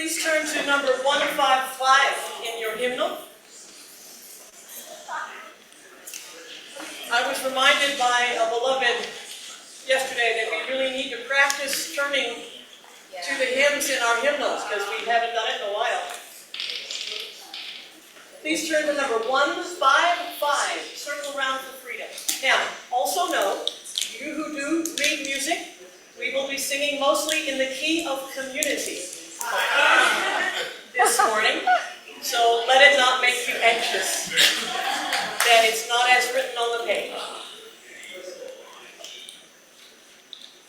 Please turn to number 155 in your hymnal. I was reminded by a beloved yesterday that we really need to practice turning to the hymns in our hymnals because we haven't done it in a while. Please turn to number 155, Circle Around for Freedom. Now, also know, you who do read music, we will be singing mostly in the key of community this morning, so let it not make you anxious that it's not as written on the page.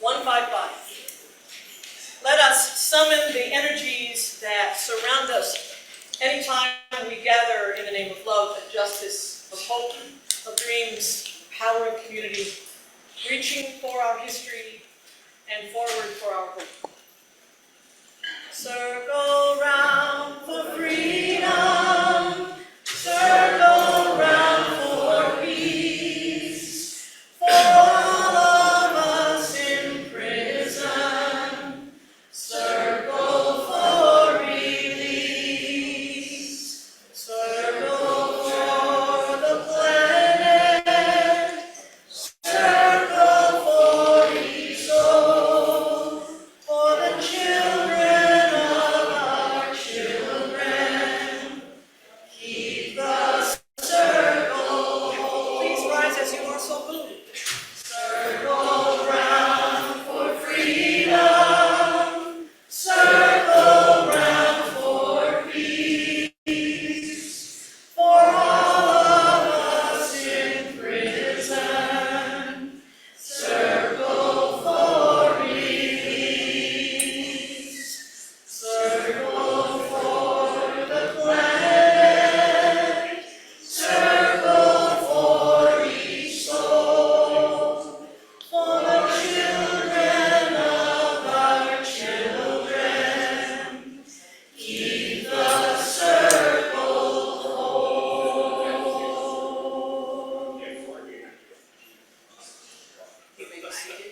155. Let us summon the energies that surround us anytime we gather in the name of love and justice, of hope, of dreams, power of community, reaching for our history and forward for our hope. Circle round for freedom, circle round for peace, for all of us in prison, circle for release, circle for the planet, circle for each soul, for the children of our children. Keep the circle whole. Please rise as you are so moved. Circle round for freedom, circle round for peace, for all of us in prison, circle for release, circle for the planet, circle for each soul, for the children of our children. Keep the circle whole. You may be seated.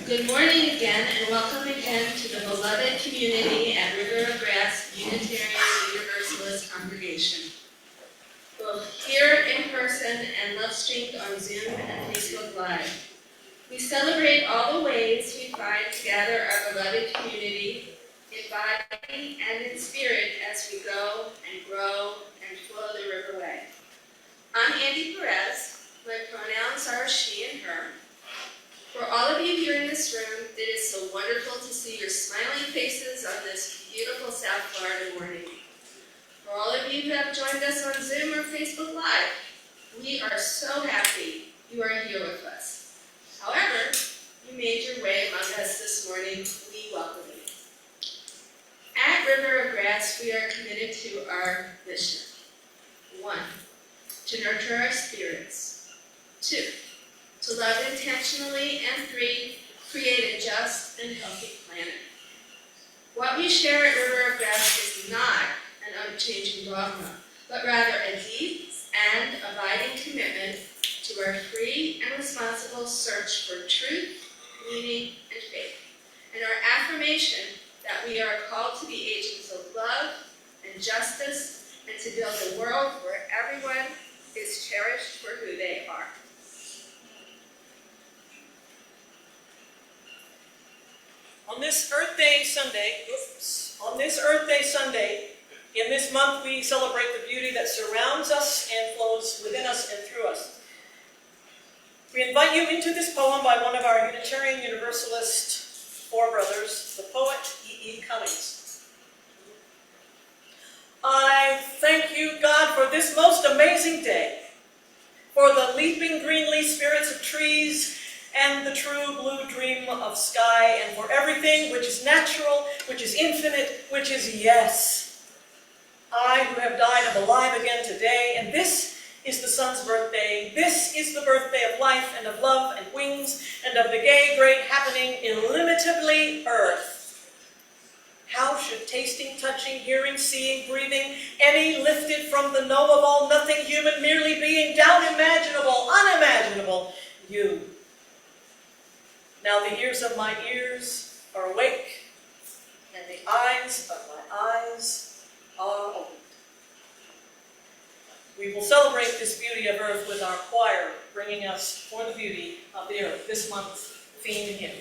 Good morning again, and welcome again to the beloved community at River of Grass Unitarian Universalist Congregation, both here in person and love streamed on Zoom and Facebook Live. We celebrate all the ways we find to gather our beloved community in body and in spirit as we go and grow and flow the riverway. I'm Andy Perez. My pronouns are she and her. For all of you here in this room, it is so wonderful to see your smiling faces on this beautiful South Florida morning. For all of you who have joined us on Zoom or Facebook Live, we are so happy you are here with us. However, you made your way among us this morning. We welcome you. At River of Grass, we are committed to our mission. 1, to nurture our spirits. 2, to love intentionally, and 3, create a just and healthy planet. What we share at River of Grass is not an unchanging dogma, but rather a deep and abiding commitment to our free and responsible search for truth, meaning, and faith, and our affirmation that we are called to be agents of love and justice and to build a world where everyone is cherished for who they are. On this Earthday Sunday, in this month we celebrate the beauty that surrounds us and flows within us and through us. We invite you into this poem by one of our Unitarian Universalist forebrothers, the poet E.E. Cummings. I thank you, God, for this most amazing day, for the leaping greenly spirits of trees and the true blue dream of sky, and for everything which is natural, which is infinite, which is yes. I who have died am alive again today, and this is the sun's birthday. This is the birthday of life and of love and wings and of the gay, great happening, illimitably earth. How should tasting, touching, hearing, seeing, breathing, any lifted from the know of all, nothing human, merely being, down imaginable, unimaginable, you? Now the ears of my ears are awake, and the eyes of my eyes are opened. We will celebrate this beauty of earth with our choir, bringing us For the Beauty of the Earth, this month's theme hymn.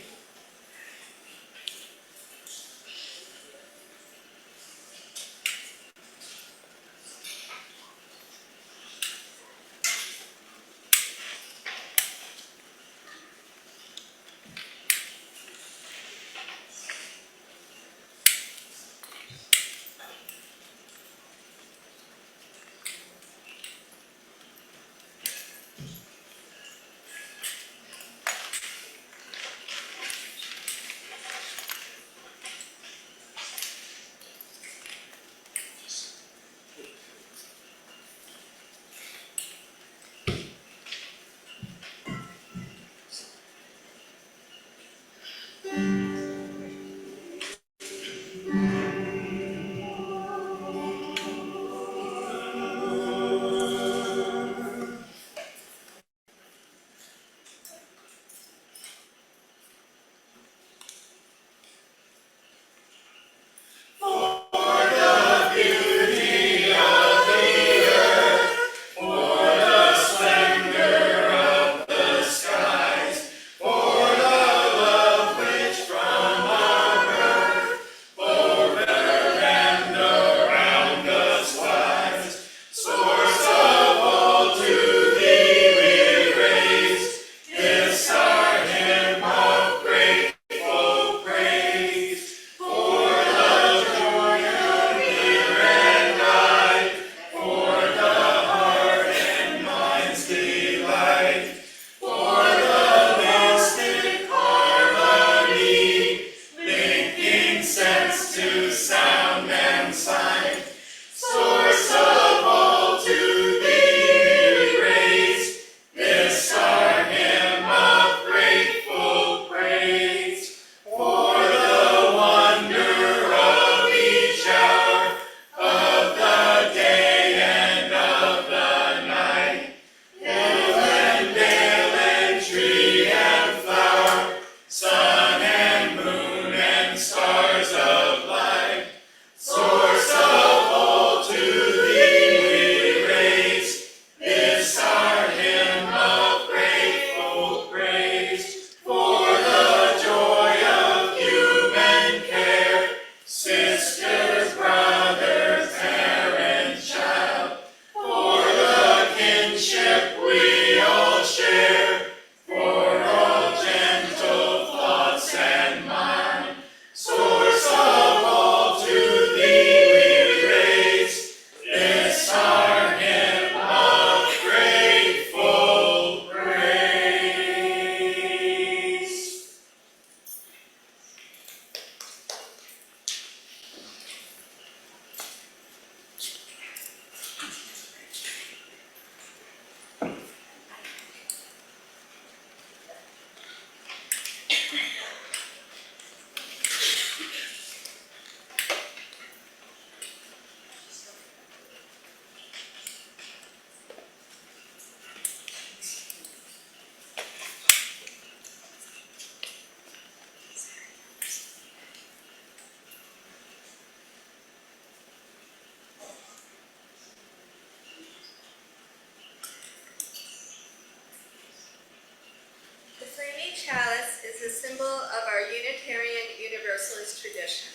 Chalice is a symbol of our Unitarian Universalist tradition,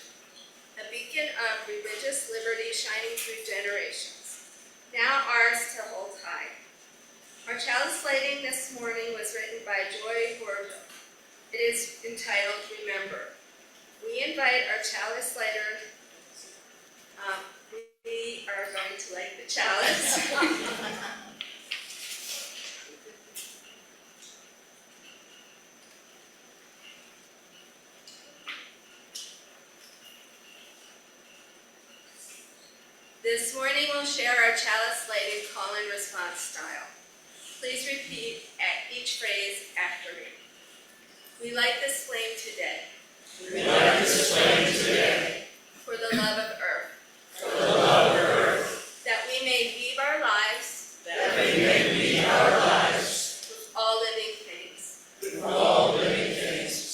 a beacon of religious liberty shining through generations, now ours to hold high. Our chalice lighting this morning was written by Joy Gordo. It is entitled Remember. We invite our chalice lighter, we are going to light the chalice. This morning we'll share our chalice lighting call and response style. Please repeat at each phrase after me. We light this flame today. We light this flame today. For the love of earth. For the love of earth. That we may weave our lives. That we may weave our lives. With all living things. With all living things.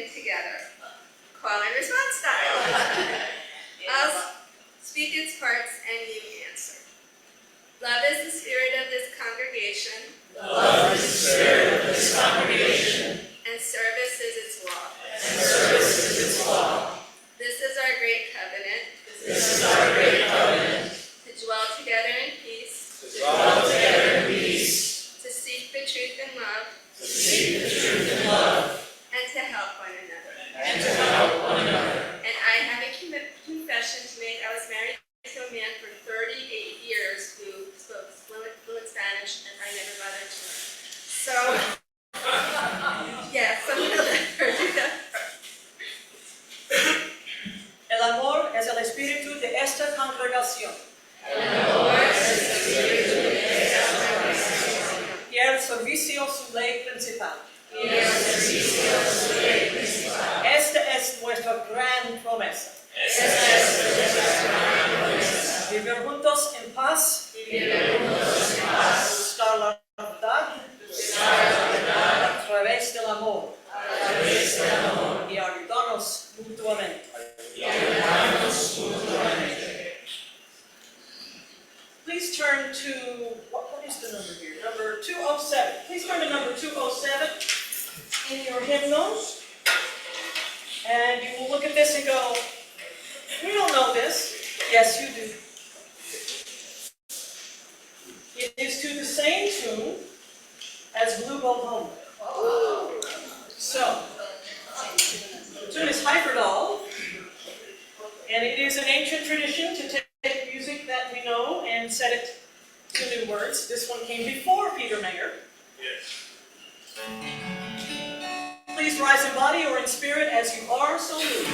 sing together. Call and response style. I'll speak its parts and you answer. Love is the spirit of this congregation. Love is the spirit of this congregation. And service is its law. And service is its law. This is our great covenant. This is our great covenant. To dwell together in peace. To dwell together in peace. To seek the truth in love. To seek the truth in love. And to help one another. And to help one another. And I have a confession to make. I was married to a man for 38 years who spoke fluent Spanish, and I never bothered to learn. So, yeah, so I'm going to let her do that. El amor es el espíritu de esta congregación. El amor es el espíritu de esta congregación. Y el servicio su ley principal. Y el servicio su ley principal. Esta es nuestra gran promesa. Esta es nuestra gran promesa. Vivir juntos en paz. Vivir juntos en paz. Buscar la verdad. Buscar la verdad. A través del amor. A través del amor. Y ayudarnos mutuamente. Y ayudarnos mutuamente. Please turn to, what is the number here? Number 207. Please turn to number 207 in your hymnals. And you will look at this and go, we don't know this. Yes, you do. It is to the same tune as Blue Boat Home. So, the tune is Hyperdal, and it is an ancient tradition to take music that we know and set it to new words. This one came before Peter Mayer. Yes. Please rise in body or in spirit as you are so moved.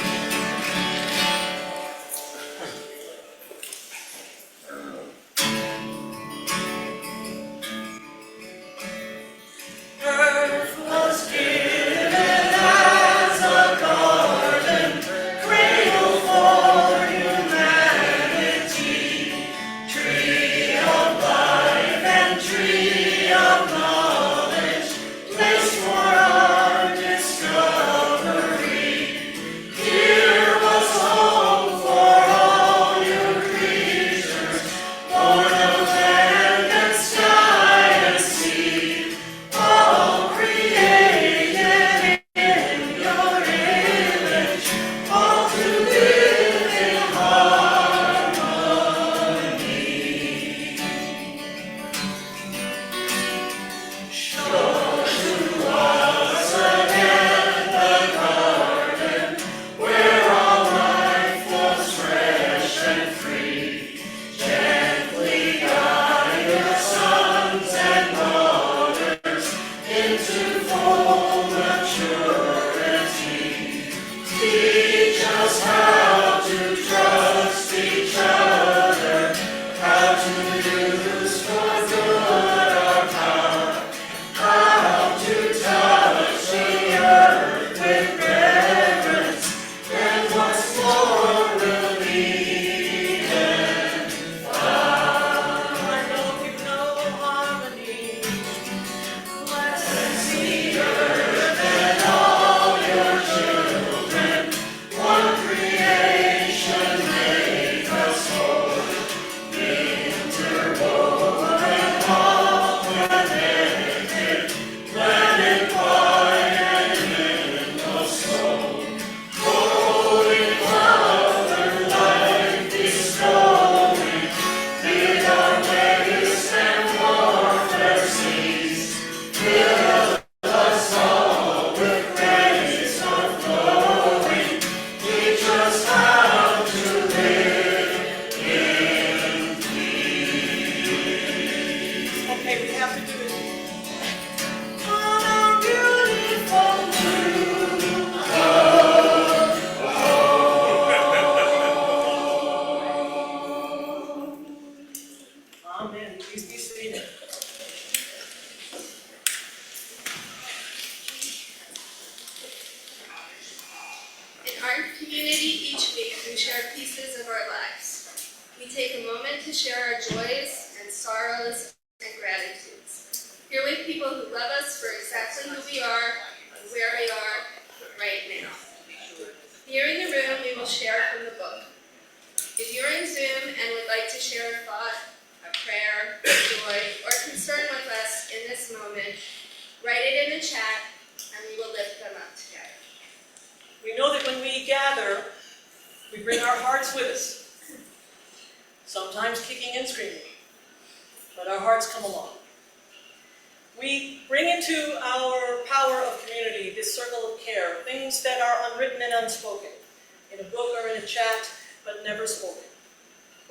Earth was given as a garden, cradle for humanity, tree of life and tree of knowledge, place for our discovery. Here was home for all your creatures, born of land and sky and sea, all created in your image, all to live in harmony. Show to us again the garden where all life was fresh and free. Gently guide your sons and daughters into full maturity. Teach us how to trust each other, how to use for good our power, how to touch the earth with reverence, and once more believe and find. I know you know harmony. Bless the earth and all your children. One creation make us whole. Interwoven, all connected, planet wide and in the soul. Holy Father, life bestowing, bid our waste and warfare cease. Fill us all with grace overflowing. Teach us how to live in peace. Okay, we have to do it. On our beautiful blue Amen. Please be seated. In our community, each week we share pieces of our lives. We take a moment to share our joys and sorrows and gratitudes. Here with people who love us for exactly who we are and where we are right now. gather, we bring our hearts with us, sometimes kicking and screaming, but our hearts come along. We bring into our power of community this circle of care, things that are unwritten and unspoken, in a book or in a chat, but never spoken.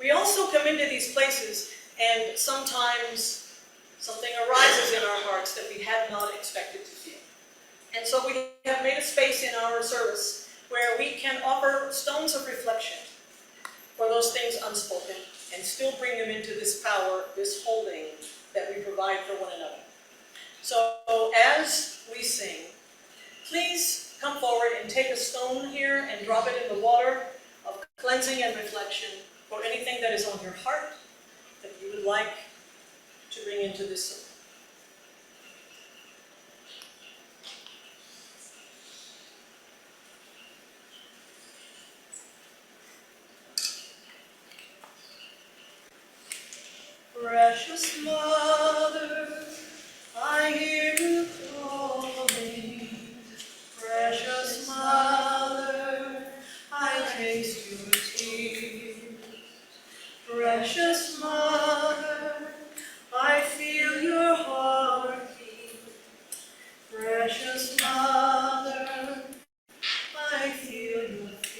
We also come into these places and sometimes something arises in our hearts that we had not expected to feel. And so we have made a space in our service where we can offer stones of reflection for those things unspoken and still bring them into this power, this holding that we provide for one another. So as we sing, please come forward and take a stone here and drop it in the water of cleansing and reflection for anything that is on your heart that you would like to bring into this song. Precious Mother, I hear you calling. Precious Mother, I taste your tears. Precious Mother, I feel your heartbeat. Precious Mother, I feel your feet.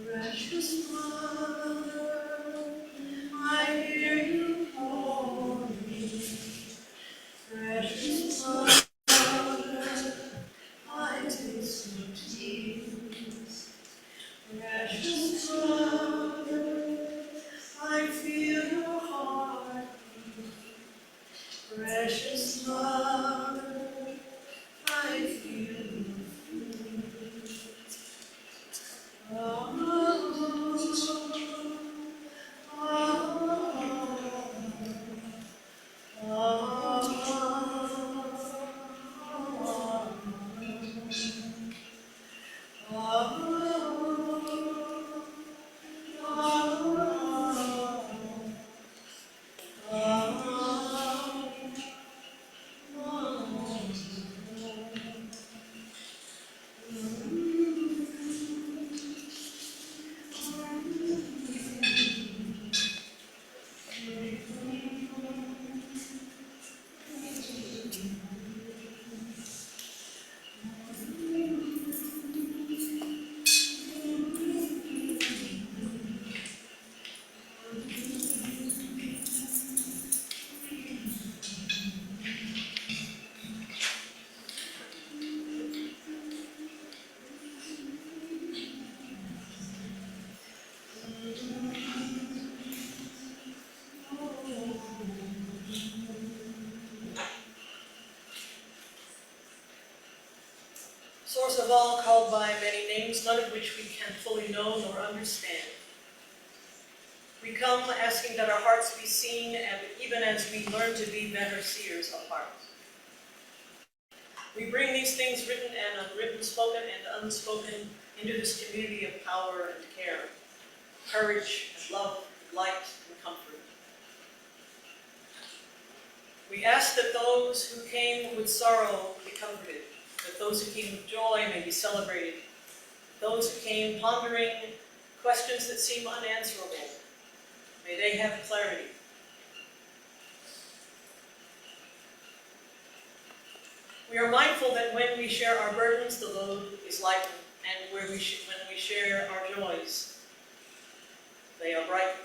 Precious Mother, I hear you calling. Precious Mother, I taste your tears. Precious Mother, I feel your heart. Precious Mother, I feel your Source of all, called by many names, none of which we can fully know nor understand. We come asking that our hearts be seen, and even as we learn to be better seers of hearts. We bring these things written and unwritten, spoken and unspoken, into this community of power and care, courage and love, light and comfort. We ask that those who came with sorrow be comforted, that those who came with joy may be celebrated, those who came pondering questions that seem unanswerable, may they have clarity. We are mindful that when we share our burdens, the load is lightened, and when we share our joys, they are brightened.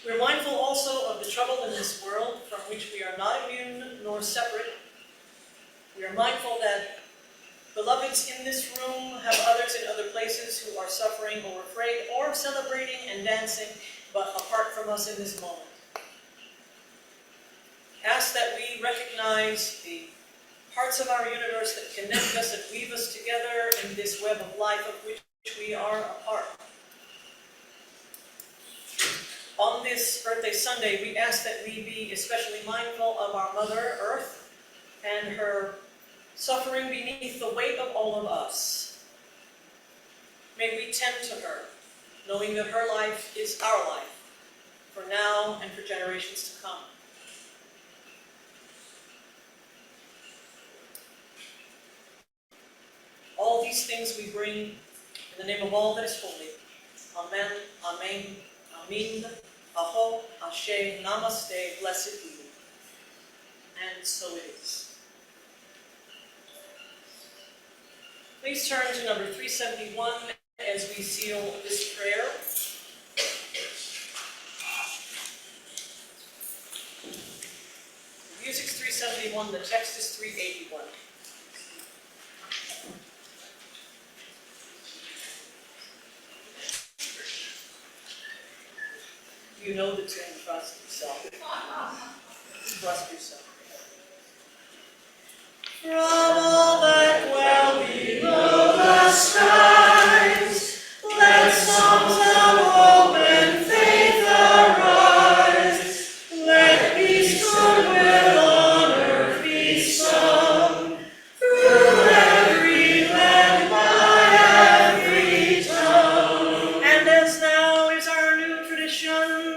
We are mindful also of the trouble in this world from which we are not immune nor separate. We are mindful that beloveds in this room have others in other places who are suffering or afraid or celebrating and dancing, but apart from us in this moment. Ask that we recognize the parts of our universe that connect us and weave us together in this web of life of which we are a part. On this Earthday Sunday, we ask that we be especially mindful of our Mother Earth and her suffering beneath the weight of all of us. May we tend to her, knowing that her life is our life, for now and for generations to come. All these things we bring in the name of all that is holy. Amen, Amen, Amin, Aho, Ashe, Namaste, blessed be. And so it is. Please turn to number 371 as we seal this prayer. The music's 371, the text is 381. You know the tune, trust yourself. Trust yourself. From all that dwell below the skies, let songs of hope and faith arise. Let peace goodwill on earth be sung, through every land by every tongue. And as now is our new tradition,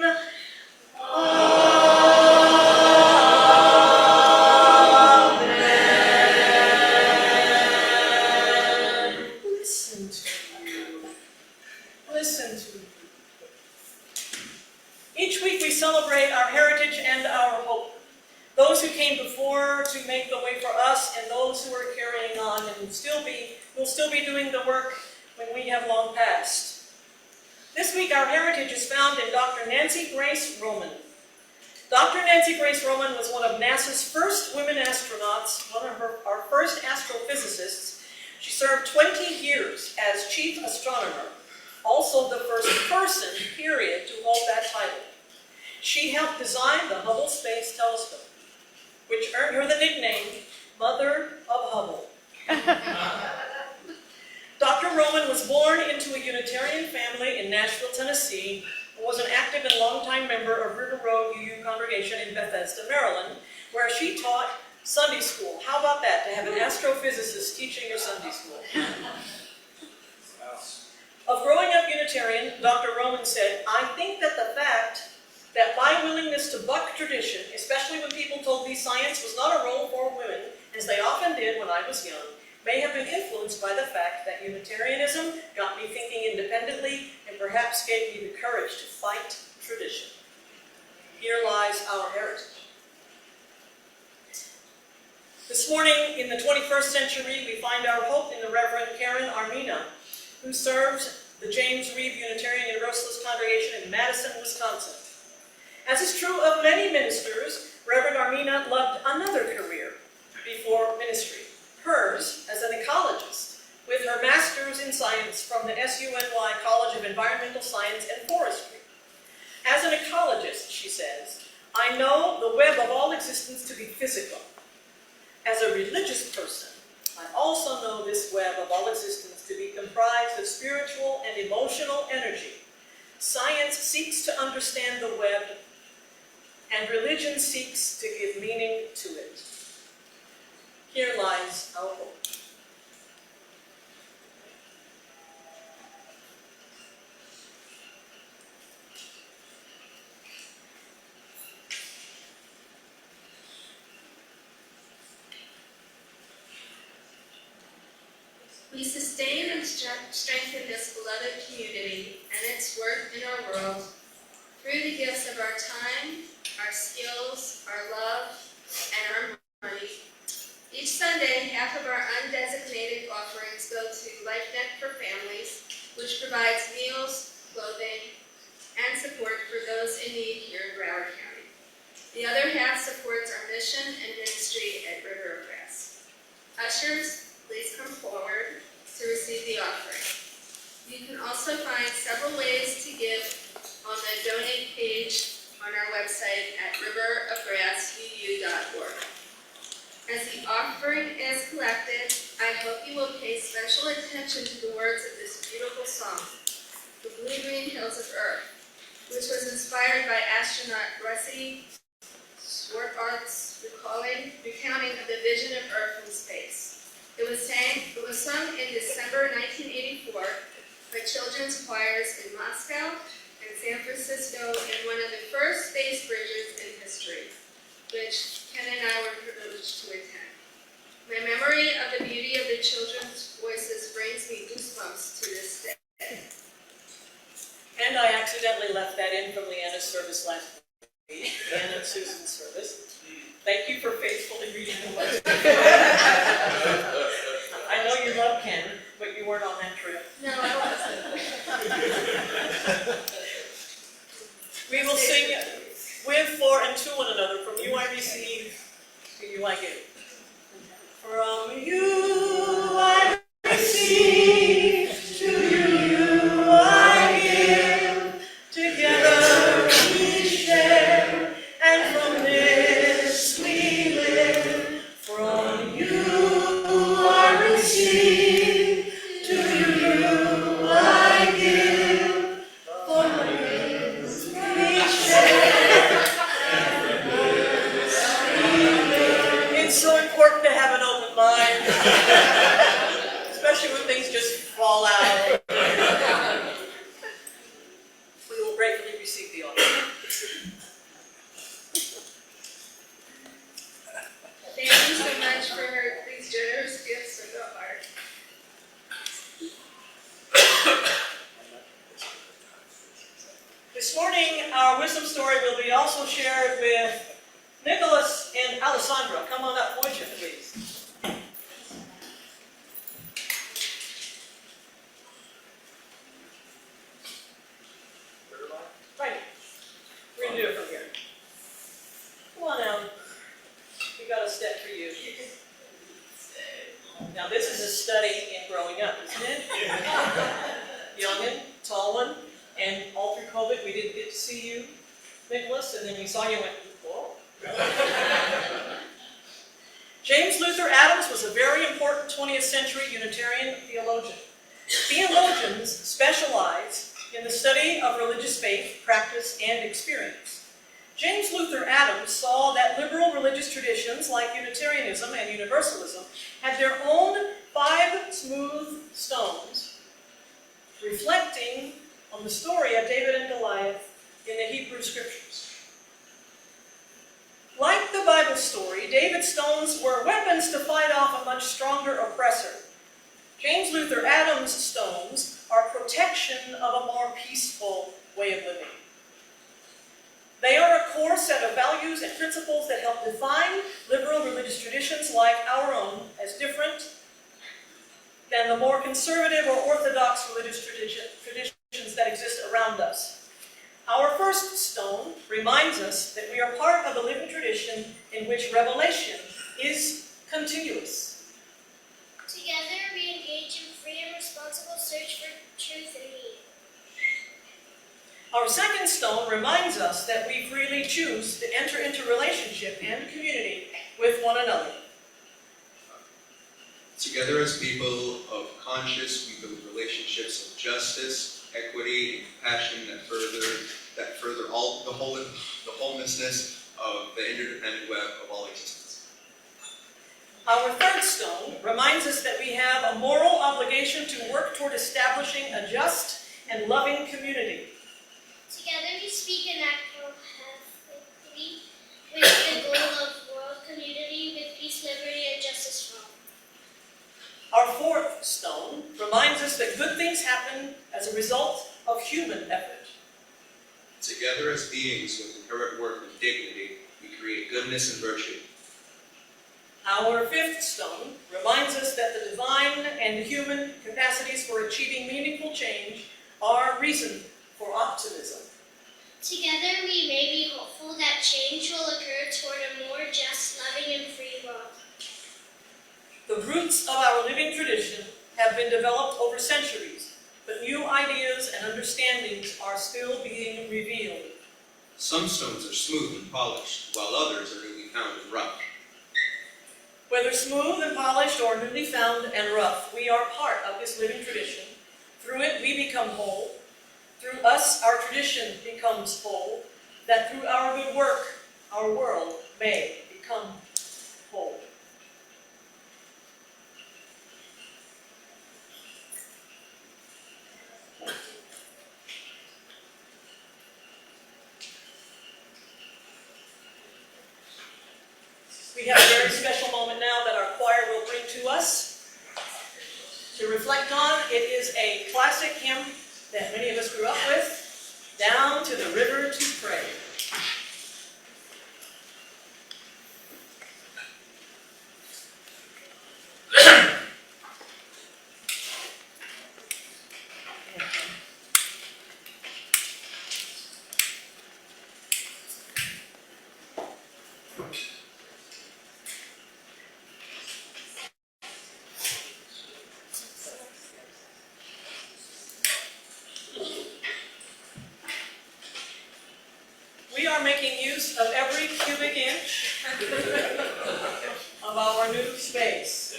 each week we celebrate our heritage and our hope. Those who came before to make the way for us, and those who are carrying on and will still be doing the work when we have long passed. This week our heritage is found in Dr. Nancy Grace Roman. Dr. Nancy Grace Roman was one of NASA's first women astronauts, our first astrophysicists. She served 20 years as chief astronomer, also the first person, period, to hold that title. She helped design the Hubble Space Telescope, which earned her the nickname Mother of Hubble. Dr. Roman was born into a Unitarian family in Nashville, Tennessee, and was an active and longtime member of River Road UU congregation in Bethesda, Maryland, where she taught Sunday school. How about that, to have an astrophysicist teaching your Sunday school? Of growing up Unitarian, Dr. Roman said, "I think that the fact that my willingness to buck tradition, especially when people told me science was not a role for women, as they often did when I was young, may have been influenced by the fact that Unitarianism got me thinking independently and perhaps gave me the courage to fight tradition. Here lies our heritage." This morning, in the 21st century, we find our hope in the Reverend Karen Armina, who serves the James Reeve Unitarian Universalist Congregation in Madison, Wisconsin. As is true of many ministers, Reverend Armina loved another career before ministry, hers as an ecologist, with her master's in science from the SUNY College of Environmental Science and Forestry. As an ecologist, she says, "I know the web of all existence to be physical. As a religious person, I also know this web of all existence to be comprised of spiritual and emotional energy. Science seeks to understand the web, and religion seeks to give meaning to it. Here lies our hope." strengthen this beloved community and its work in our world through the gifts of our time, our skills, our love, and our money. Each Sunday, half of our undesignated offerings go to LifeNet for Families, which provides meals, clothing, and support for those in need here in Broward County. The other half supports our mission and ministry at River of Grass. Ushers, please come forward to receive the offering. You can also find several ways to give on the donate page on our website at riverofgrassuu.org. As the offering is collected, I hope you will pay special attention to the words of this beautiful song, The Blue Green Hills of Earth, which was inspired by astronaut Rusty Schwartz's recounting of the vision of Earth from space. It was sung in December 1984 by children's choirs in Moscow and San Francisco in one of the first space bridges in history, which Ken and I were privileged to attend. My memory of the beauty of the children's voices brings me goosebumps to this day. And I accidentally left that in from Leanna's service last week, Leanna and Susan's service. Thank you for faithfully reading the words. I know you love Ken, but you weren't on that trip. No, I wasn't. We will sing with, for, and to one another. From you I receive, to you I give. From you I receive, to you I give. Together we share, and from this we live. From you I receive, to you I give. From this we share, and from this we live. It's so important to have an open mind, especially when things just fall out. We will gratefully receive the offering. Thank you so much for these generous gifts of the heart. This morning, our wisdom story will be also shared with Nicholas and Alessandra. Come on up, would you, please? Right. We're going to do it from here. Come on now. We got a step for you. Now, this is a study in growing up, isn't it? Youngin', tall one, and all through COVID, we didn't get to see you, Nicholas, and then we saw you and went, whoa. James Luther Adams was a very important 20th century Unitarian theologian. Theologians specialize in the study of religious faith, practice, and experience. James Luther Adams saw that liberal religious traditions like Unitarianism and Universalism had their own 5 smooth stones, reflecting on the story of David and Goliath in the Hebrew Scriptures. Like the Bible story, David's stones were weapons to fight off a much stronger oppressor. James Luther Adams' stones are protection of a more peaceful way of living. They are a core set of values and principles that help define liberal religious traditions like our own as different than the more conservative or orthodox religious traditions that exist around us. Our first stone reminds us that we are part of a living tradition in which revelation is continuous. Together, we engage in free and responsible search for truth and meaning. Our second stone reminds us that we freely choose to enter into relationship and community with one another. Together as people of conscience, we build relationships of justice, equity, and compassion that further all the wholenessness of the interdependent web of all existence. Our third stone reminds us that we have a moral obligation to work toward establishing a just and loving community. Together, we speak and act proactively with the goal of world community with peace, liberty, and justice for all. Our fourth stone reminds us that good as beings with inherent worth and dignity, we create goodness and virtue. Our fifth stone reminds us that the divine and human capacities for achieving meaningful change are reason for optimism. Together we may be hopeful that change will occur toward a more just, loving, and free world. The roots of our living tradition have been developed over centuries, but new ideas and understandings are still being revealed. Some stones are smooth and polished, while others are newly found and rough. Whether smooth and polished or newly found and rough, we are part of this living tradition. Through it, we become whole. Through us, our tradition becomes whole, that through our good work, our world may become whole. We have a very special moment now that our choir will bring to us to reflect on. It is a classic hymn that many of us grew up with, Down to the River to Pray. We are making use of every cubic inch of our new space.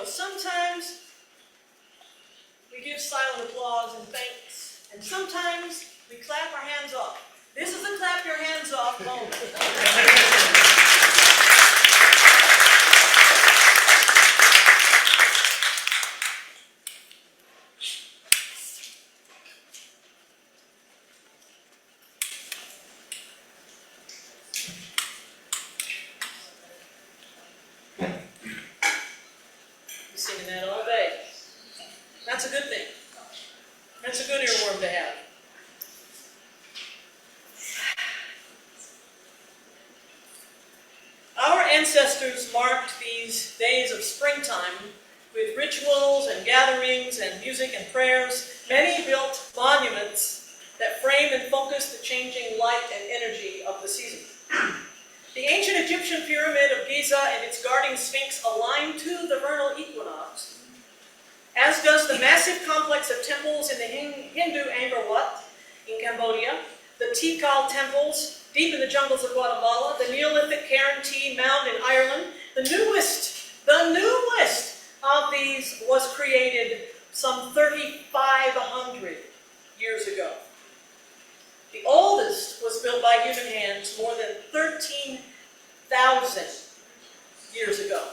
Sometimes we give silent applause and thanks, and sometimes we clap our hands off. This is a clap your hands off moment. That's a good thing. That's a good earworm to have. Our ancestors marked these days of springtime with rituals and gatherings and music and prayers. Many built monuments that frame and focus the changing light and energy of the season. The ancient Egyptian pyramid of Giza and its guarding sphinx align to the vernal equinox, as does the massive complex of temples in the Hindu Angkor Wat in Cambodia, the Tikal temples deep in the jungles of Guatemala, the Neolithic Cairn Mound in Ireland. The newest of these was created some 3,500 years ago. The oldest was built by human hands more than 13,000 years ago.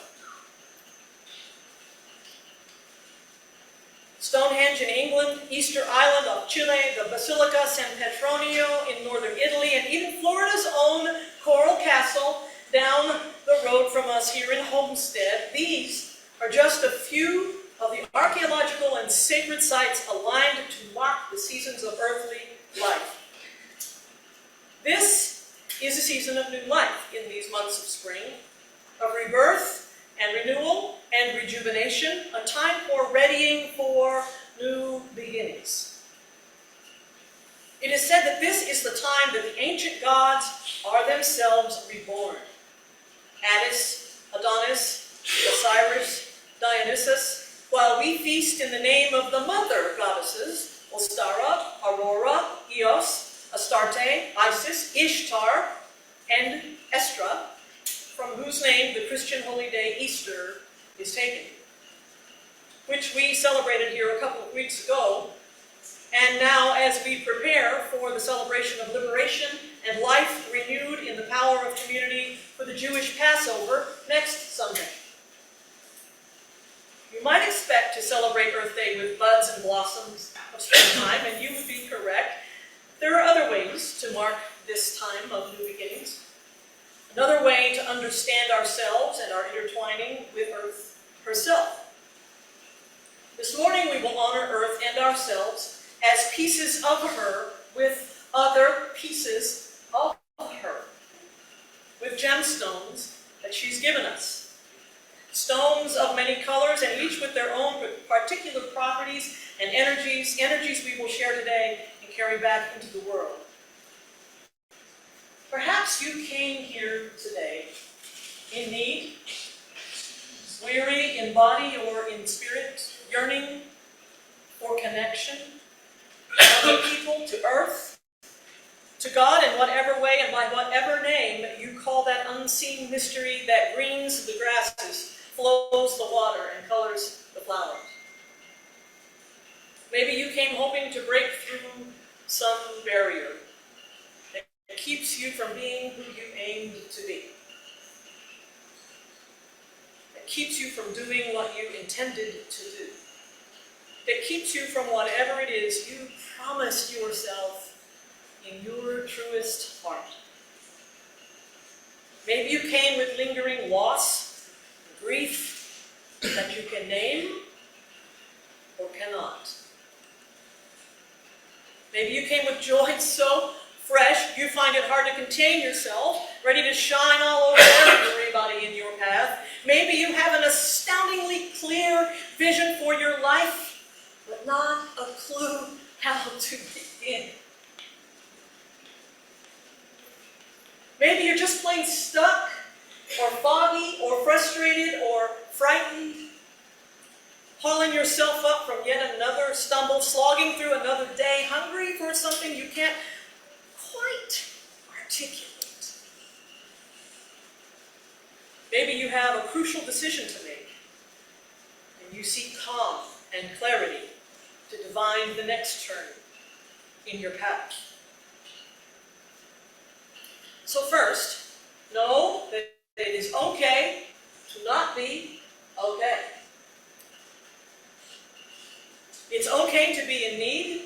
Stonehenge in England, Easter Island of Chile, the Basilica San Petronio in northern Italy, and even Florida's own Coral Castle down the road from us here in Homestead. These are just a few of the archaeological and sacred sites aligned to mark the seasons of earthly life. This is a season of new life in these months of spring, of rebirth and renewal and rejuvenation, a time for readying for new beginnings. It is said that this is the time that the ancient gods are themselves reborn. Attis, Adonis, Osiris, Dionysus, while we feast in the name of the mother goddesses, Ostara, Aurora, Eos, Astarte, Isis, Ishtar, and Estra, from whose name the Christian holy day Easter is taken, which we celebrated here a couple of weeks ago. And now, as we prepare for the celebration of liberation and life renewed in the power of community for the Jewish Passover next Sunday. You might expect to celebrate Earthday with buds and blossoms of springtime, and you would be correct. There are other ways to mark this time of new beginnings. Another way to understand ourselves and our intertwining with Earth herself. This morning we will honor Earth and ourselves as pieces of her with other pieces of her, with gemstones that she's given us. Stones of many colors and each with their own particular properties and energies we will share today and carry back into the world. Perhaps you came here today in need, weary in body or in spirit, yearning for connection to other people, to Earth, to God in whatever way and by whatever name you call that unseen mystery that greens the grasses, flows the water, and colors the flowers. Maybe you came hoping to break through some barrier that keeps you from being who you aimed to be. That keeps you from doing what you intended to do. That keeps you from whatever it is you promised yourself in your truest heart. Maybe you came with lingering loss, grief that you can name or cannot. Maybe you came with joy so fresh you find it hard to contain yourself, ready to shine all over everybody in your path. Maybe you have an astoundingly clear vision for your life, but not a clue how to begin. Maybe you're just plain stuck, or foggy, or frustrated, or frightened, hauling yourself up from yet another stumble, slogging through another day, hungry for something you can't quite articulate. Maybe you have a crucial decision to make, and you seek calm and clarity to divine the next turn in your path. So first, know that it is okay to not be okay. It's okay to be in need,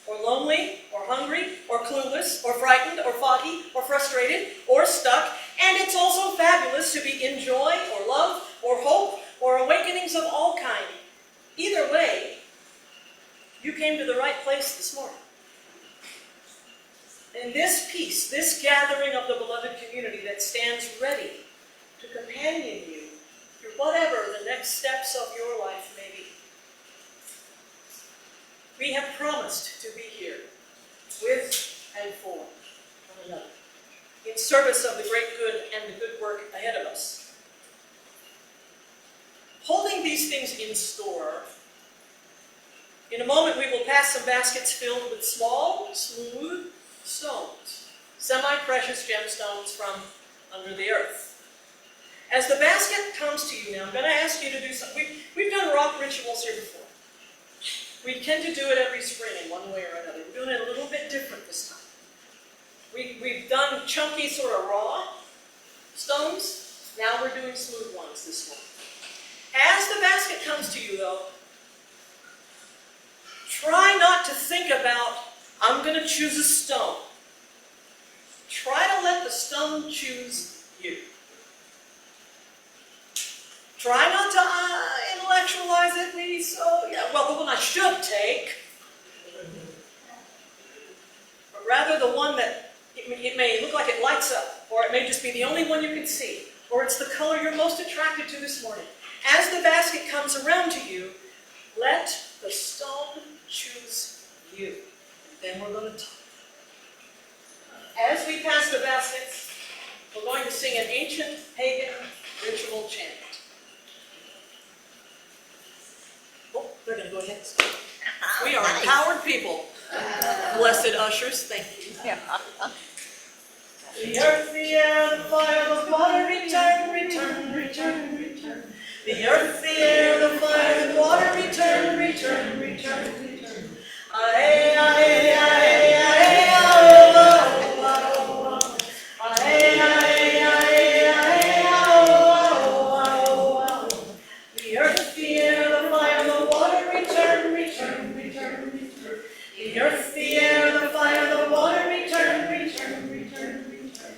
or lonely, or hungry, or clueless, or frightened, or foggy, or frustrated, or stuck, and it's also fabulous to be in joy, or love, or hope, or awakenings of all kinds. Either way, You came to the right place this morning. And this peace, this gathering of the beloved community that stands ready to companion you through whatever the next steps of your life may be. We have promised to be here with and for one another, in service of the great good and the good work ahead of us. Holding these things in store, in a moment we will pass some baskets filled with small, smooth stones, semi-precious gemstones from under the earth. As the basket comes to you now, I'm going to ask you to do something. We've done rock rituals here before. We tend to do it every spring in one way or another. We're doing it a little bit different this time. We've done chunky, sort of raw stones. Now we're doing smooth ones this morning. As the basket comes to you, though, try not to think about, I'm going to choose a stone. Try to let the stone choose you. Try not to intellectualize it, maybe so. Yeah, well, the one I should take. But rather the one that it may look like it lights up, or it may just be the only one you can see, or it's the color you're most attracted to this morning. As the basket comes around to you, let the stone choose you. And then we're going to talk. As we pass the baskets, we're going to sing an ancient pagan ritual chant. Oh, they're going to go ahead and start. We are empowered people. Blessed ushers, thank you. The earth, the air, the fire, the water, return, return, return, return. The earth, the air, the fire, the water, return, return, return, return. Aye, aye, aye, aye, oh, oh, oh, oh. Aye, aye, aye, aye, oh, oh, oh. The earth, the air, the fire, the water, return, return, return, return. The earth, the air, the fire, the water, return, return, return, return.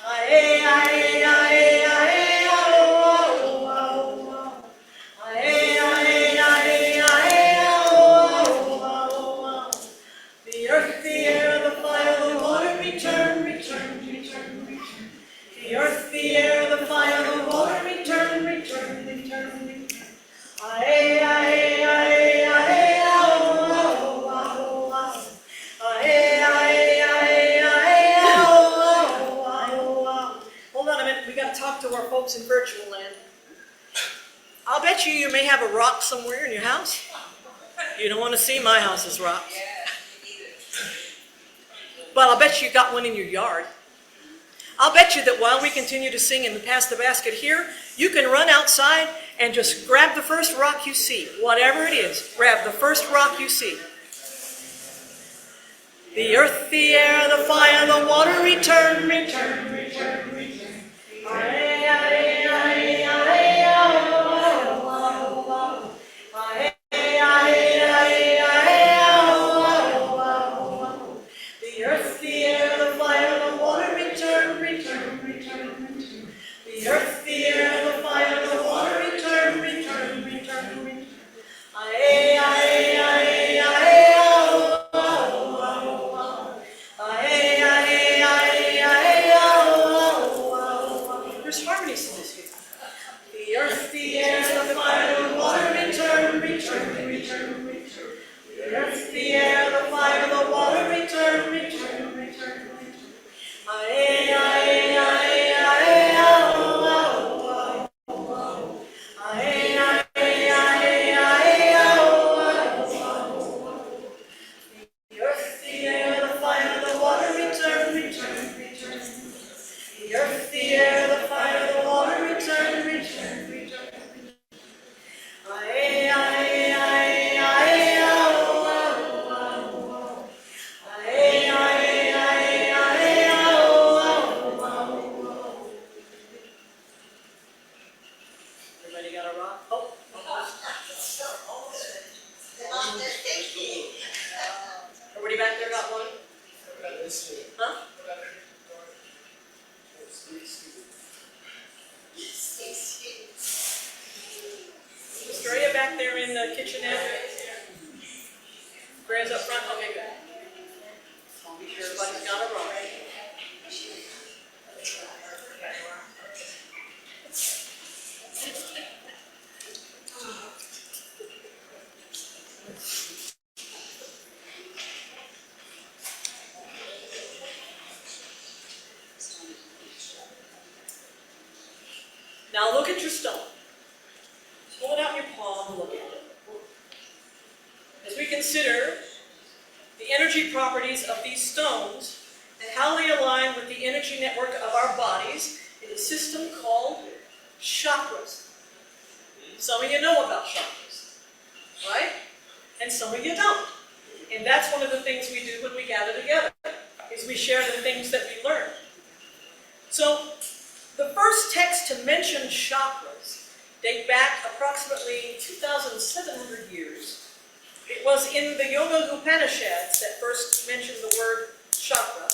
Aye, aye, aye, aye, oh, oh, oh, oh. Aye, aye, aye, aye, oh, oh, oh, oh. The earth, the air, the fire, the water, return, return, return, return. The earth, the air, the fire, the water, return, return, return, return. Aye, aye, aye, aye, oh, oh, oh, oh. Aye, aye, aye, aye, oh, oh, oh. Hold on a minute, we got to talk to our folks in virtual land. I'll bet you may have a rock somewhere in your house. You don't want to see my house's rocks. But I'll bet you got one in your yard. I'll bet you that while we continue to sing and pass the basket here, you can run outside and just grab the first rock you see. Whatever it is, grab the first rock you see. The earth, the air, the fire, the water, return, return, return, return. Aye, aye, aye, aye, oh, oh, oh, oh. Aye, aye, aye, aye, oh, oh, oh. The earth, the air, the fire, the water, return, return, return, return. The earth, the air, the fire, the water, return, return, return, return. Aye, aye, aye, aye, oh, oh, oh, oh. Aye, aye, aye, aye, oh, oh, oh. There's harmonies in this here. The earth, the air, the fire, the water, return, return, return, return. The earth, the air, the fire, the water, return, return, return, return. Aye, aye, aye, aye, oh, oh, oh. Aye, aye, aye, aye, oh, oh. The earth, the air, the fire, the water, return, return, return. The earth, the air, the fire, the water, return, return, return. Aye, aye, aye, aye, oh, oh, oh. Aye, aye, aye, aye, oh, oh, oh. Everybody got a rock? Oh. Everybody back there got one? Huh? Australia back there in the kitchenette. Prayers up front, okay, good. I'll be sure everybody's got it wrong. Now look at your stone. Just hold it out in your palm and look at it. As we consider the energy properties of these stones and how they align with the energy network of our bodies in a system called chakras. Some of you know about chakras, right? And some of you don't. And that's one of the things we do when we gather together, is we share the things that we learn. So, the first text to mention chakras date back approximately 2,700 years. It was in the Yoga Upanishads that first mentioned the word chakra.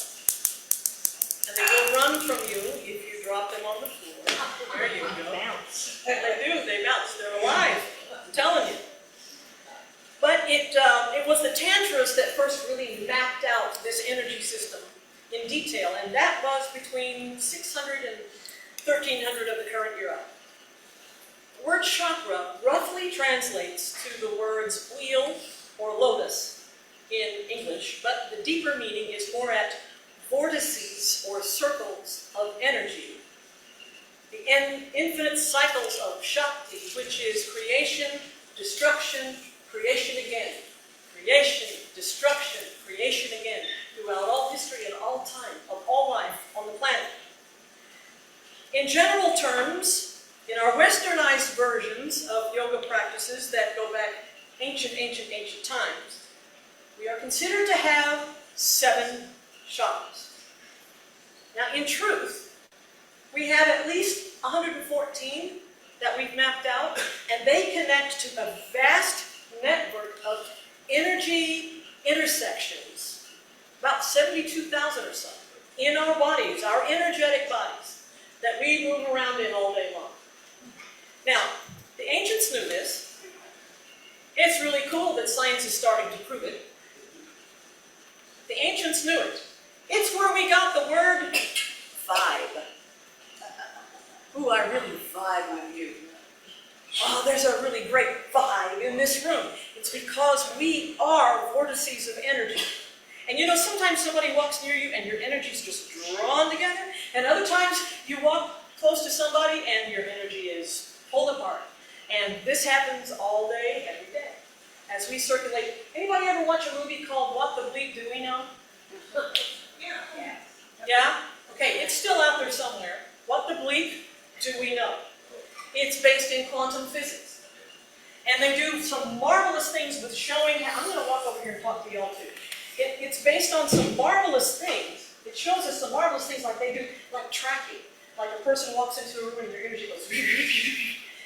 And they will run from you if you drop them on the floor. There you go. Bounce. They do, they bounce, they're alive, I'm telling you. But it was the Tantras that first really mapped out this energy system in detail, and that was between 600 and 1300 of the current era. The word chakra roughly translates to the words wheel or lotus in English, but the deeper meaning is more at vortices or circles of energy. The infinite cycles of Shakti, which is creation, destruction, creation again. Creation, destruction, creation again, throughout all history and all time, of all life on the planet. In general terms, in our westernized versions of yoga practices that go back ancient times, we are considered to have 7 chakras. Now, in truth, we have at least 114 that we've mapped out, and they connect to a vast network of energy intersections, about 72,000 or so, in our bodies, our energetic bodies, that we move around in all day long. Now, the ancients knew this. It's really cool that science is starting to prove it. The ancients knew it. It's where we got the word vibe. Ooh, I really vibe with you. Oh, there's a really great vibe in this room. It's because we are vortices of energy. And you know, sometimes somebody walks near you and your energy's just drawn together, and other times you walk close to somebody and your energy is pulled apart. And this happens all day, every day, as we circulate. Anybody ever watch a movie called What the Bleep Do We Know? Yeah? Okay, it's still out there somewhere. What the bleep do we know? It's based in quantum physics. And they do some marvelous things with showing how, I'm going to walk over here and talk to y'all too. It's based on some marvelous things. It shows us some marvelous things like they do, like tracking. Like a person walks into a room and their energy goes,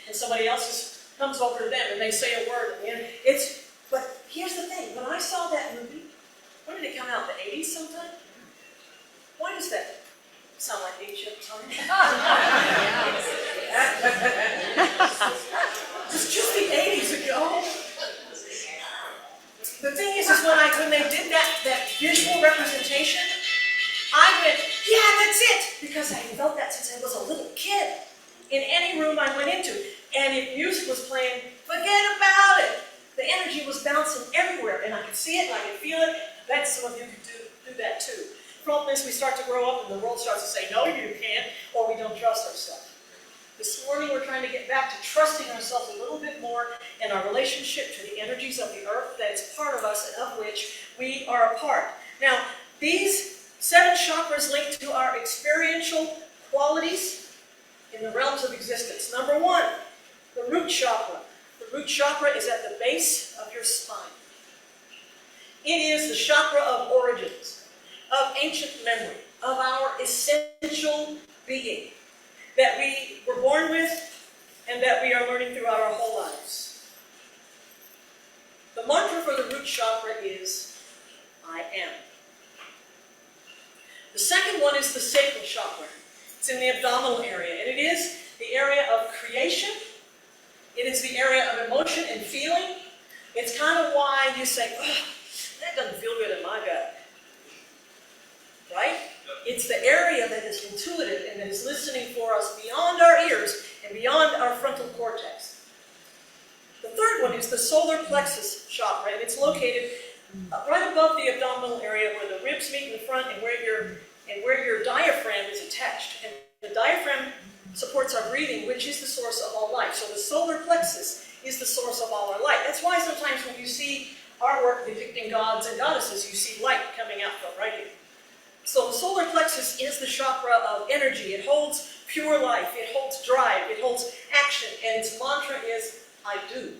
and somebody else just comes over to them and they say a word. And but here's the thing, when I saw that movie, when did it come out, the 80s sometime? Why does that sound like ancient time? It's just the 80s ago. The thing is when they did that visual representation, I went, yeah, that's it! Because I had felt that since I was a little kid. In any room I went into, and if music was playing, forget about it! The energy was bouncing everywhere, and I could see it, and I could feel it. Bet some of you could do that too. The problem is we start to grow up, and the world starts to say, no, you can't, or we don't trust ourselves. This morning we're trying to get back to trusting ourselves a little bit more in our relationship to the energies of the earth that is part of us and of which we are a part. Now, these 7 chakras link to our experiential qualities in the realms of existence. Number 1, the root chakra. The root chakra is at the base of your spine. It is the chakra of origins, of ancient memory, of our essential being that we were born with and that we are learning throughout our whole lives. The mantra for the root chakra is, I am. The second one is the sacral chakra. It's in the abdominal area, and it is the area of creation. It is the area of emotion and feeling. It's kind of why you say, oh, that doesn't feel good in my gut. Right? It's the area that is intuitive and that is listening for us beyond our ears and beyond our frontal cortex. The third one is the solar plexus chakra, and it's located right above the abdominal area where the ribs meet in the front and where your diaphragm is attached. And the diaphragm supports our breathing, which is the source of all life. So the solar plexus is the source of all our light. That's why sometimes when you see artwork depicting gods and goddesses, you see light coming out from right here. So the solar plexus is the chakra of energy. It holds pure life, it holds drive, it holds action, and its mantra is, I do.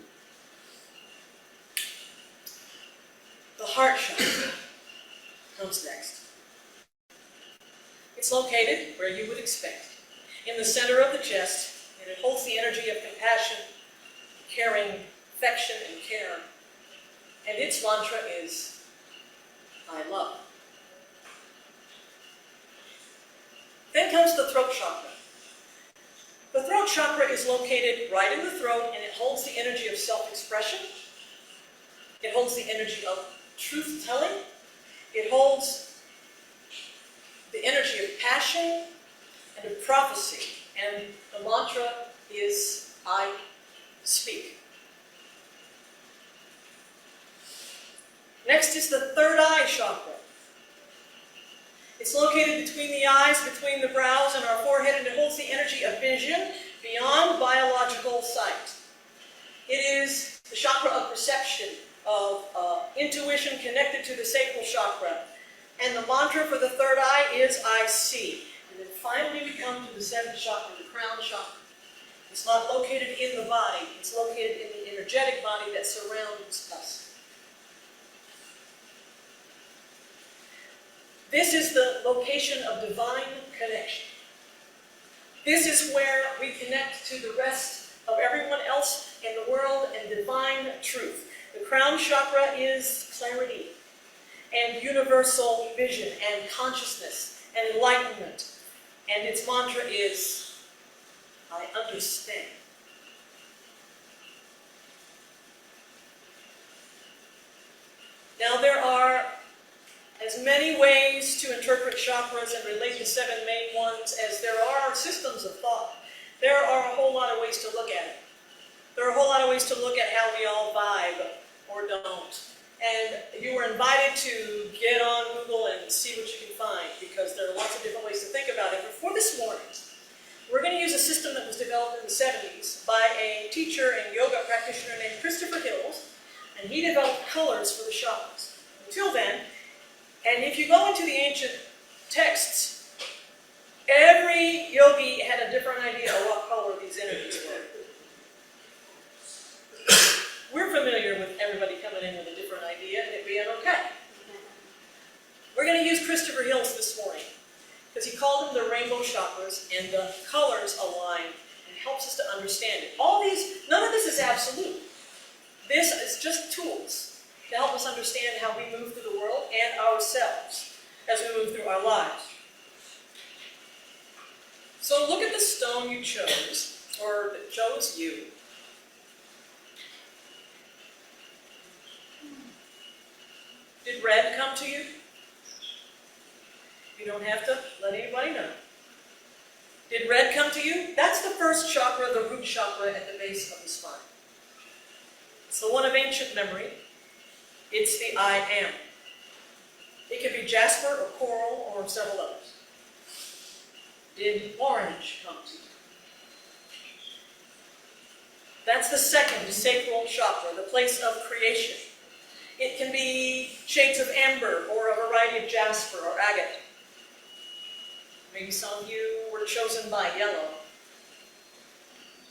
The heart chakra comes next. It's located where you would expect, in the center of the chest, and it holds the energy of compassion, caring, affection, and care. And its mantra is, I love. Then comes the throat chakra. The throat chakra is located right in the throat, and it holds the energy of self-expression. It holds the energy of truth-telling. It holds the energy of passion and of prophecy. And the mantra is, I speak. Next is the third eye chakra. It's located between the eyes, between the brows and our forehead, and it holds the energy of vision beyond biological sight. It is the chakra of perception, of intuition connected to the sacral chakra. And the mantra for the third eye is, I see. And then finally we come to the seventh chakra, the crown chakra. It's not located in the body, it's located in the energetic body that surrounds us. This is the location of divine connection. This is where we connect to the rest of everyone else in the world and divine truth. The crown chakra is clarity and universal vision and consciousness and enlightenment. And its mantra is, I understand. Now there are as many ways to interpret chakras and relate the seven main ones as there are systems of thought. There are a whole lot of ways to look at it. There are a whole lot of ways to look at how we all vibe or don't. And you were invited to get on Google and see what you can find, because there are lots of different ways to think about it. But for this morning, we're going to use a system that was developed in the 70s by a teacher and yoga practitioner named Christopher Hills, and he developed colors for the chakras. Until then, and if you go into the ancient texts, every yogi had a different idea of what color these energies were. We're familiar with everybody coming in with a different idea and it being okay. We're going to use Christopher Hills this morning because he called them the rainbow chakras, and the colors align and helps us to understand it. None of this is absolute. This is just tools to help us understand how we move through the world and ourselves as we move through our lives. So look at the stone you chose, or that chose you. Did red come to you? You don't have to let anybody know. Did red come to you? That's the first chakra, the root chakra at the base of the spine. It's the one of ancient memory. It's the I am. It could be jasper or coral or several others. Did orange come to you? That's the second sacral chakra, the place of creation. It can be shades of amber or a variety of jasper or agate. Maybe some of you were chosen by yellow.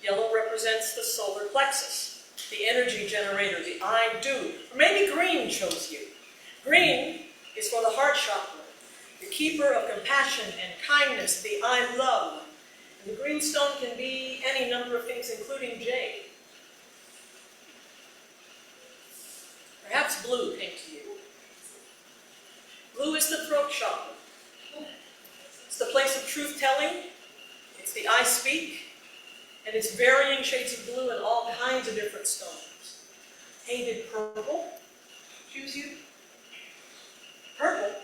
Yellow represents the solar plexus, the energy generator, the I do. Or maybe green chose you. Green is for the heart chakra, the keeper of compassion and kindness, the I love. And the green stone can be any number of things, including jade. Perhaps blue came to you. Blue is the throat chakra. It's the place of truth-telling. It's the I speak. And it's varying shades of blue and all kinds of different stones. Hey, did purple choose you? Purple.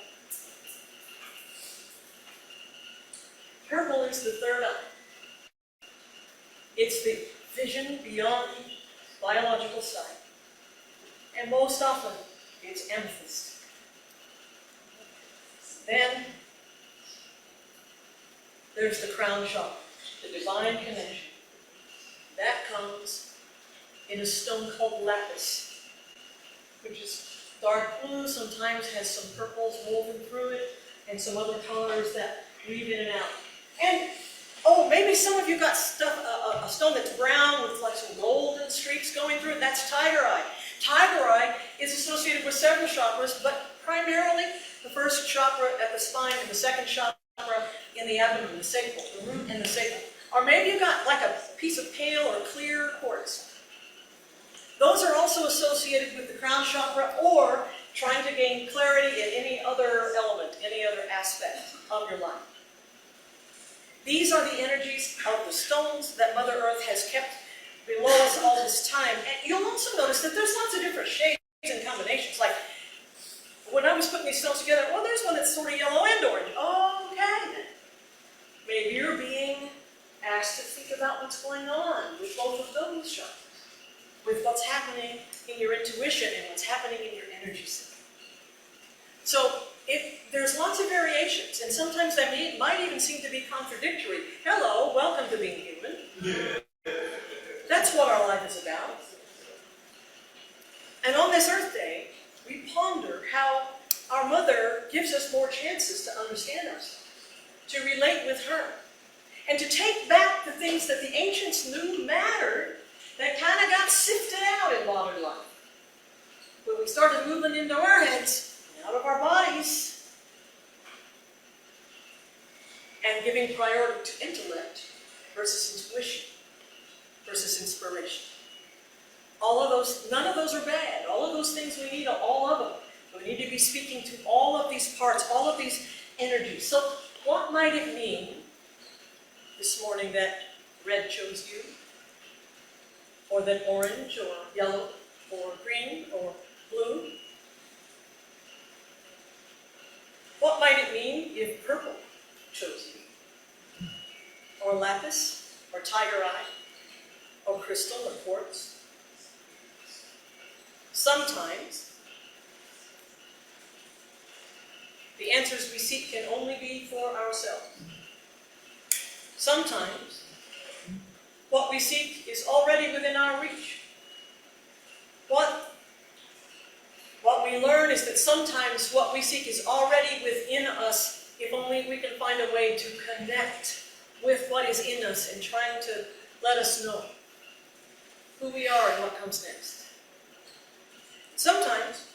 Purple is the third eye. It's the vision beyond biological sight. And most often, it's amethyst. Then, there's the crown chakra, the divine connection. That comes in a stone called lapis, which is dark blue, sometimes has some purples woven through it, and some other colors that weave in and out. And, oh, maybe some of you got stuff, a stone that's brown with like some golden streaks going through it. That's tiger eye. Tiger eye is associated with several chakras, but primarily the first chakra at the spine and the second chakra in the abdomen, the sacral, the root and the sacral. Or maybe you got like a piece of pale or clear quartz. Those are also associated with the crown chakra or trying to gain clarity in any other element, any other aspect of your life. These are the energies of the stones that Mother Earth has kept below us all this time. And you'll also notice that there's lots of different shades and combinations. Like, when I was putting these stones together, well, there's one that's sort of yellow and orange. Okay. Maybe you're being asked to think about what's going on with both of those chakras, with what's happening in your intuition and what's happening in your energy center. So, there's lots of variations, and sometimes they might even seem to be contradictory. Hello, welcome to being human. Yeah. That's what our life is about. And on this Earth Day, we ponder how our Mother gives us more chances to understand ourselves, to relate with her, and to take back the things that the ancients knew mattered that kind of got sifted out in modern life. When we started moving into our heads, out of our bodies, and giving priority to intellect versus intuition versus inspiration. None of those are bad. All of those things we need, all of them. We need to be speaking to all of these parts, all of these energies. So what might it mean this morning that red chose you? Or that orange, or yellow, or green, or blue? What might it mean if purple chose you? Or lapis, or tiger eye, or crystal, or quartz? Sometimes, the answers we seek can only be for ourselves. Sometimes, what we seek is already within our reach. What we learn is that sometimes what we seek is already within us, if only we can find a way to connect with what is in us and trying to let us know who we are and what comes next. Sometimes,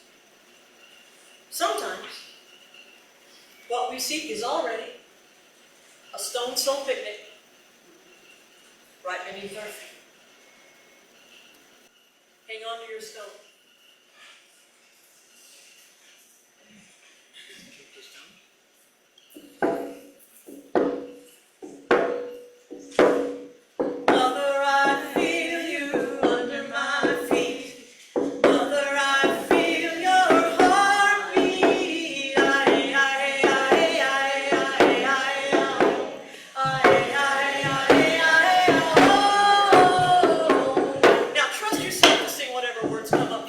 what we seek is already a stone's throw picnic right beneath our feet. Hang on to your stone. Mother, I feel you under my feet. Mother, I feel your heartbeat. Now trust yourself to sing whatever words come up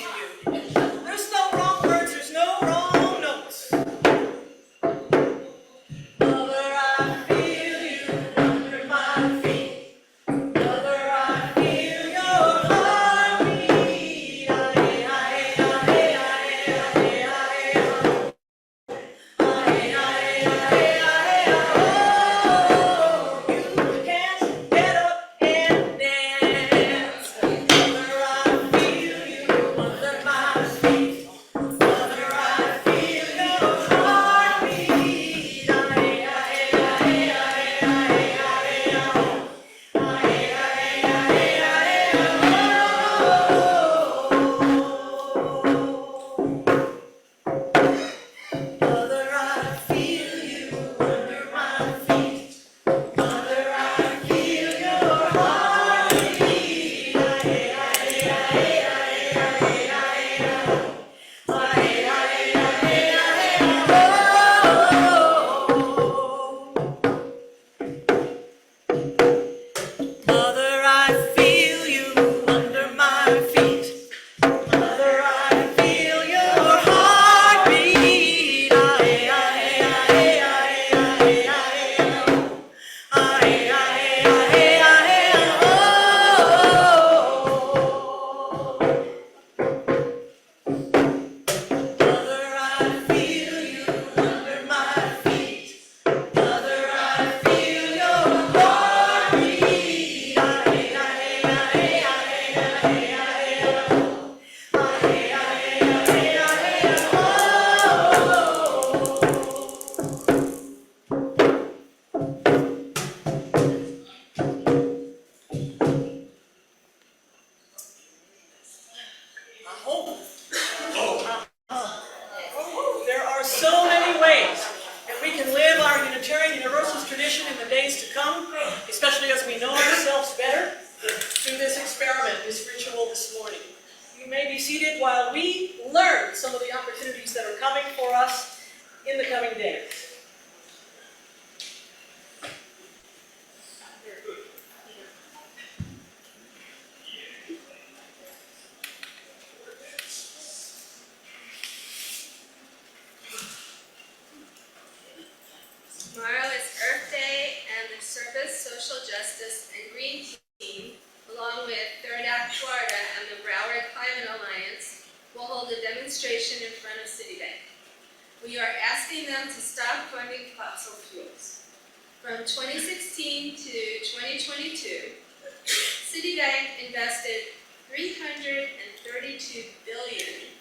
we know ourselves better through this experiment, this ritual this morning. You may be seated while we learn some of the opportunities that are coming for us in the coming days. Tomorrow is Earthday, and the Service, Social Justice, and Green Team, along with Third Act Florida and the Broward Climate Alliance, will hold a demonstration in front of Citibank. We are asking them to stop funding fossil fuels. From 2016 to 2022, Citibank invested $332 billion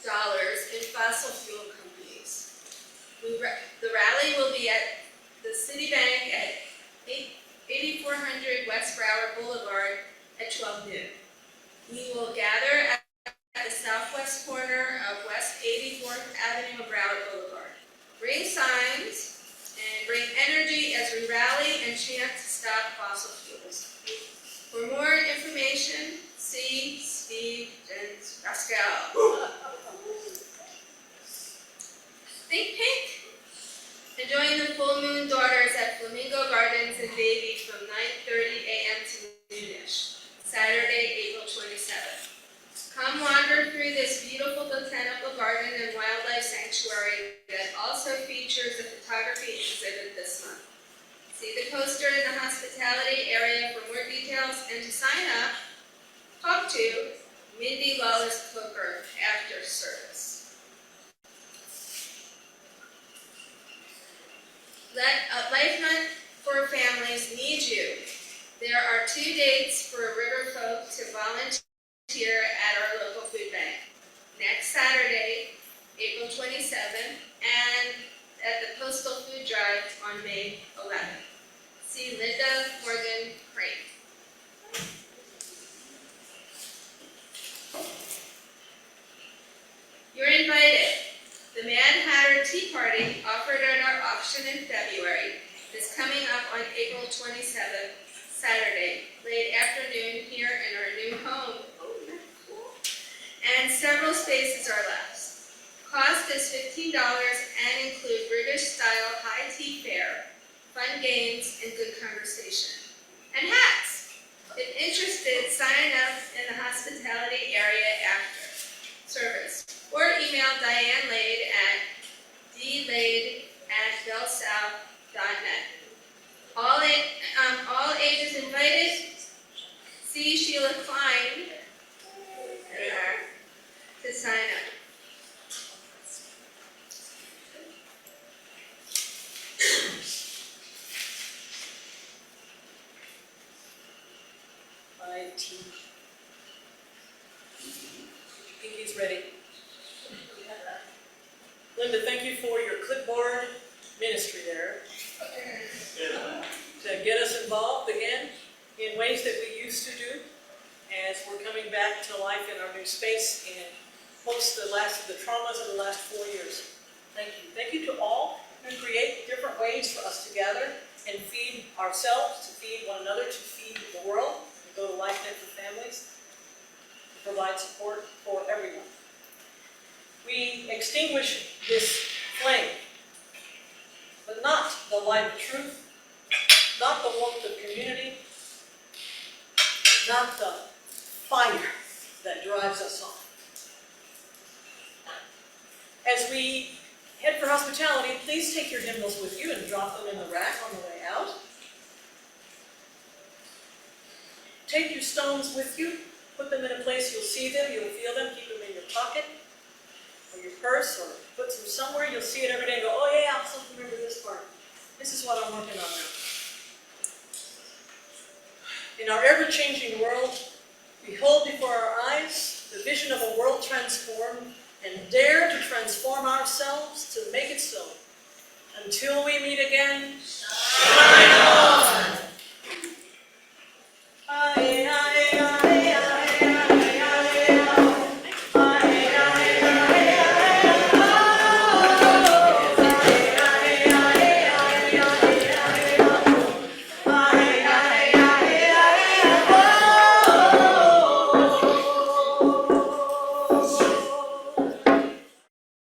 in fossil fuel companies. The rally will be at the Citibank at 8400 West Broward Boulevard at 12 noon. We will gather at the southwest corner of West 84th Avenue of Broward Boulevard. Bring signs and bring energy as we rally and chant to stop fossil fuels. For more information, see Steve and Pascal. Think pink. Enjoying the full moon daughters at Flamingo Gardens and Davie from 9:30 a.m. to noonish, Saturday, April 27th. Come wander through this beautiful botanical garden and wildlife sanctuary that also features a photography exhibit this month. See the poster in the hospitality area for more details, and to sign up, talk to Mindy Lawless Cooker after service. Life Nut for Families needs you. There are 2 dates for river folk to volunteer at our local food bank. Next Saturday, April 27th, and at the Postal Food Drive on May 11th. See Linda Morgan Crane. You're invited. The Mad Hatter Tea Party, offered at our auction in February, is coming up on April 27th, Saturday, late afternoon here in our new home. Oh, that's cool. And several spaces are left. Cost is $15 and include British-style high tea fare, fun games, and good conversation. And hats! If interested, sign up in the hospitality area after service, or email Diane Lade at dlade@bellsouth.net. All ages invited. See Sheila Klein to sign up. Pinky's ready. Linda, thank you for your clipboard ministry there. To get us involved again in ways that we used to do as we're coming back to life in our new space and post the traumas of the last 4 years. Thank you. Thank you to all who create different ways for us to gather and feed ourselves, to feed one another, to feed the world, to go to LifeNet for Families, to provide support for everyone. We extinguish this flame, but not the light of truth, not the warmth of community, not the fire that drives us on. As we head for hospitality, please take your hymnals with you and drop them in the rack on the way out. Take your stones with you, put them in a place you'll see them, you'll feel them, keep them in your pocket, or your purse, or put them somewhere you'll see it every day and go, oh yeah, I'll still remember this part. This is what I'm working on now. In our ever-changing world, we hold before our eyes the vision of a world transformed and dare to transform ourselves to make it so. Until we meet again,